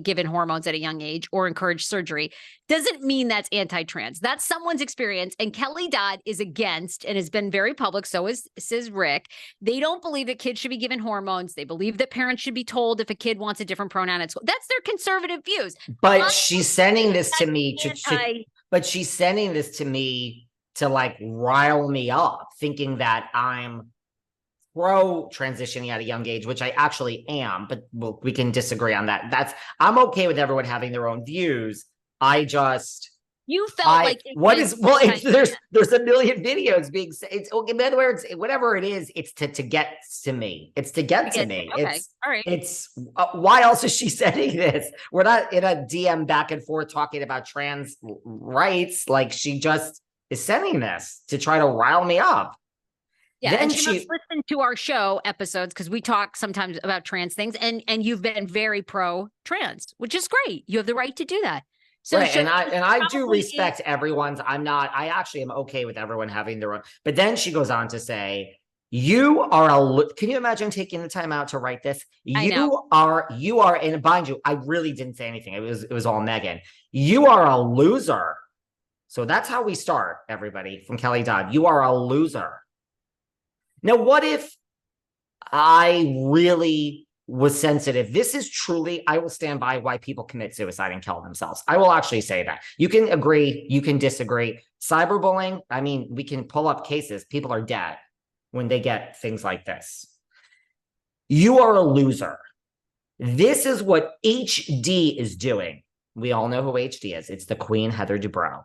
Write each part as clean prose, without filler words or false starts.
given hormones at a young age or encourage surgery doesn't mean that's anti-trans. That's someone's experience. And Kelly Dodd is against and has been very public. So says Rick. They don't believe that kids should be given hormones. They believe that parents should be told if a kid wants a different pronoun at school. That's their conservative views. But she's sending this to me but she's sending this to me to like rile me up, thinking that I'm pro transitioning at a young age, which I actually am, but we can disagree on that. I'm okay with everyone having their own views. You felt there's a million videos being said. It's okay. In other words, whatever it is, it's to get to me. It's to get to me. Okay. All right. It's why else is she sending this? We're not in a DM back and forth talking about trans rights. Like she just is sending this to try to rile me up. Yeah, and she must listen to our show episodes because we talk sometimes about trans things, and you've been very pro-trans, which is great. You have the right to do that. So right, and I do respect everyone's. I actually am okay with everyone having their own. But then she goes on to say, "You are can you imagine taking the time out to write this? You are, and mind you, I really didn't say anything. It was all Meghan. You are a loser. So that's how we start, everybody, from Kelly Dodd. You are a loser. Now, what if I really was sensitive? This is truly, I will stand by why people commit suicide and kill themselves. I will actually say that. You can agree, you can disagree. Cyberbullying, I mean, we can pull up cases. People are dead when they get things like this. You are a loser. This is what HD is doing. We all know who HD is. It's the Queen, Heather Dubrow.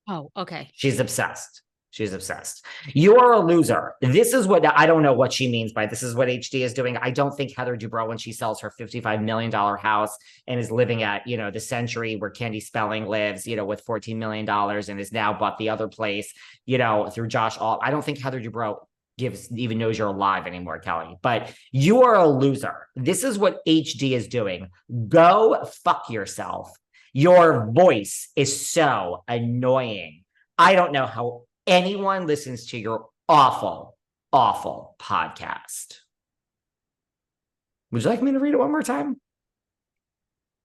Oh, okay. She's obsessed. She's obsessed. You are a loser. This is what, I don't know what she means by this is what HD is doing. I don't think Heather Dubrow, when she sells her $55 million house and is living at, the Century where Candy Spelling lives, with $14 million and has now bought the other place, through Josh Alt. I don't think Heather Dubrow even knows you're alive anymore, Kelly. But you are a loser. This is what HD is doing. Go fuck yourself. Your voice is so annoying. I don't know how anyone listens to your awful, awful podcast. Would you like me to read it one more time?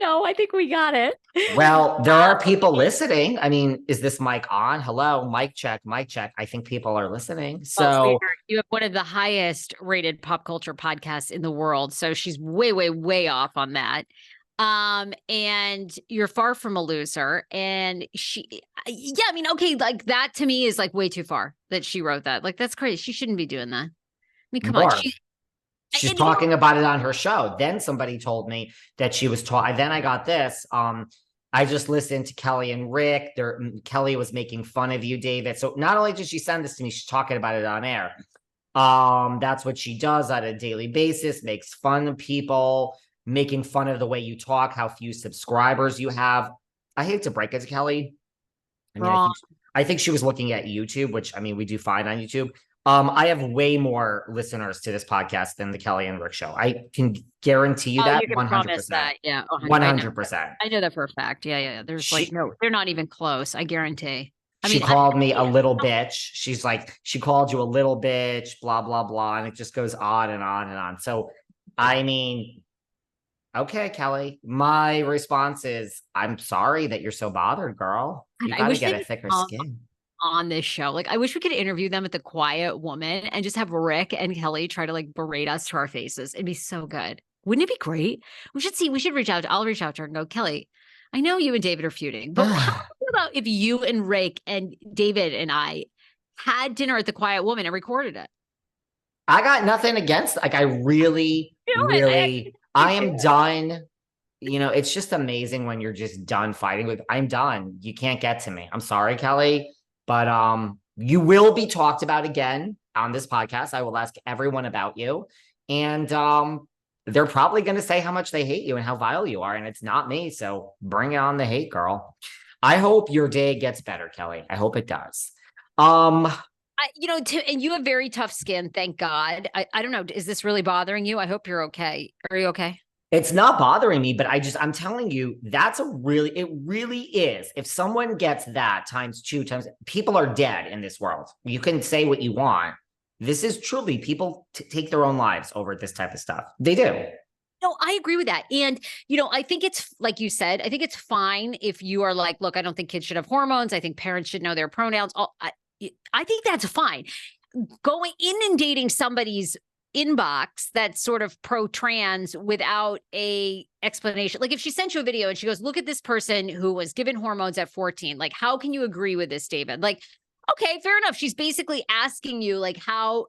No, I think we got it. Well, there are people listening. I mean, is this mic on? Hello, mic check, mic check. I think people are listening. So you have one of the highest rated pop culture podcasts in the world. So she's way, way, way off on that. And you're far from a loser. And okay, like that to me is like way too far that she wrote that. Like, that's crazy. She shouldn't be doing that. I mean, come on. She's talking about it on her show. Then somebody told me that she was taught. Then I got this. I just listened to Kelly and Rick. Kelly was making fun of you, David. So not only did she send this to me, she's talking about it on air. That's what she does on a daily basis, makes fun of people, making fun of the way you talk, how few subscribers you have. I hate to break it to Kelly. I think she was looking at YouTube, which, I mean, we do fine on YouTube. I have way more listeners to this podcast than the Kelly and Rick show. I can guarantee you that. You can 100%. Promise that. Yeah. 100%. I know that for a fact. Yeah. There's no, they're not even close. I guarantee. She called me a little bitch. She's like, she called you a little bitch, blah, blah, blah. And it just goes on and on and on. So, I mean, okay, Kelly, my response is, I'm sorry that you're so bothered, girl. You got to get a thicker skin. On this show, like, I wish we could interview them at The Quiet Woman and just have Rick and Kelly try to like berate us to our faces. It'd be so good. Wouldn't it be great? We should reach out. I'll reach out to her and go, Kelly, I know you and David are feuding, but how about if you and Rick and David and I had dinner at The Quiet Woman and recorded it? I got nothing against, like, I really, I am done. It's just amazing when you're just done fighting with, I'm done. You can't get to me. I'm sorry, Kelly. But you will be talked about again on this podcast. I will ask everyone about you. And they're probably going to say how much they hate you and how vile you are. And it's not me. So bring on the hate, girl. I hope your day gets better, Kelly. I hope it does. And you have very tough skin. Thank God. I don't know. Is this really bothering you? I hope you're okay. Are you okay? It's not bothering me, but I'm telling you, it really is. If someone gets that times people are dead in this world. You can say what you want. This is truly, people take their own lives over this type of stuff. They do. No, I agree with that. And, I think it's like you said, I think it's fine if you are like, look, I don't think kids should have hormones. I think parents should know their pronouns. I think that's fine. Going inundating somebody's inbox that's sort of pro-trans without a explanation. Like if she sent you a video and she goes, look at this person who was given hormones at 14. Like, how can you agree with this, David? Like, okay, fair enough. She's basically asking you, like, how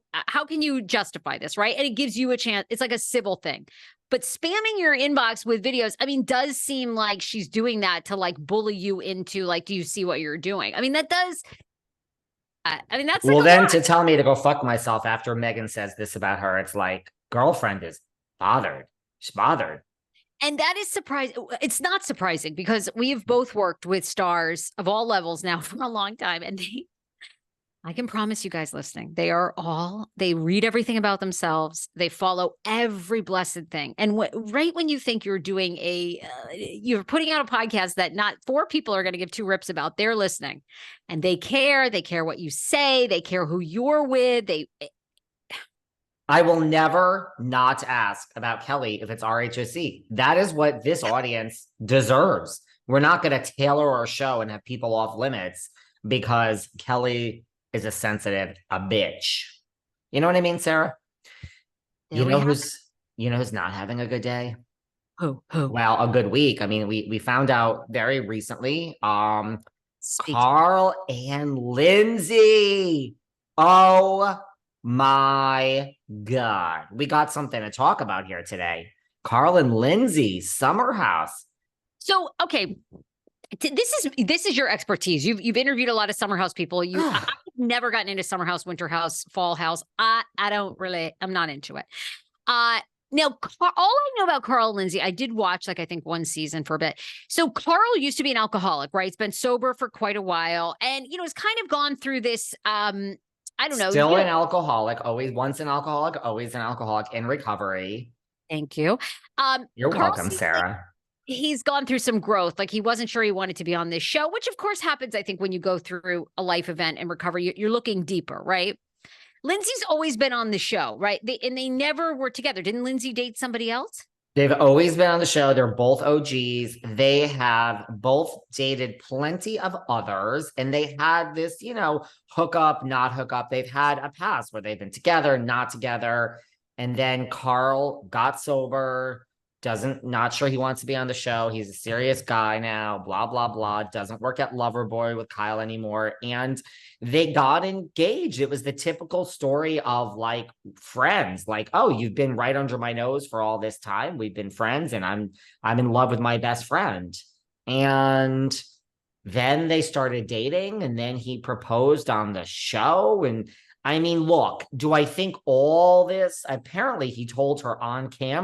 can you justify this, right? And it gives you a chance. It's like a civil thing. But spamming your inbox with videos, I mean, does seem like she's doing that to like bully you into like, do you see what you're doing? I mean, that does. I mean, that's like Well, then lot. to tell me to go fuck myself after Meghan says this about her, it's like girlfriend is bothered. She's bothered. And that is surprising. It's not surprising because we've both worked with stars of all levels now for a long time. And I can promise you guys listening, they read everything about themselves. They follow every blessed thing. And right when you think you're doing you're putting out a podcast that not 4 people are going to give 2 rips about, they're listening and they care what you say. They care who you're with. I will never not ask about Kelly if it's RHOC. That is what this audience deserves. We're not going to tailor our show and have people off limits because Kelly is a bitch. You know what I mean, Sarah? You know who's not having a good day? Who? Well, a good week. I mean, we found out very recently. Speak. Carl and Lindsay. Oh my God. We got something to talk about here today. Carl and Lindsay, Summer House. So, okay. This is your expertise. You've interviewed a lot of summer house people. I've never gotten into summer house, winter house, fall house. I'm not into it. Now, all I know about Carl and Lindsay, I did watch I think 1 season for a bit. So Carl used to be an alcoholic, right? He's been sober for quite a while. And, has kind of gone through this, I don't know. Still an alcoholic, once an alcoholic, always an alcoholic in recovery. Thank you. You're welcome, Sarah. He's gone through some growth. Like he wasn't sure he wanted to be on this show, which of course happens, I think, when you go through a life event and recovery, you're looking deeper, right? Lindsay's always been on the show, right? They never were together. Didn't Lindsay date somebody else? They've always been on the show. They're both OGs. They have both dated plenty of others. And they had this, hook up, not hook up. They've had a past where they've been together, not together. And then Carl got sober, not sure he wants to be on the show. He's a serious guy now, blah, blah, blah. Doesn't work at Loverboy with Kyle anymore. And they got engaged. It was the typical story of like friends, like, oh, you've been right under my nose for all this time. We've been friends and I'm in love with my best friend. And then they started dating and then he proposed on the show. And I mean, look, do I think all this? Apparently he told her on camera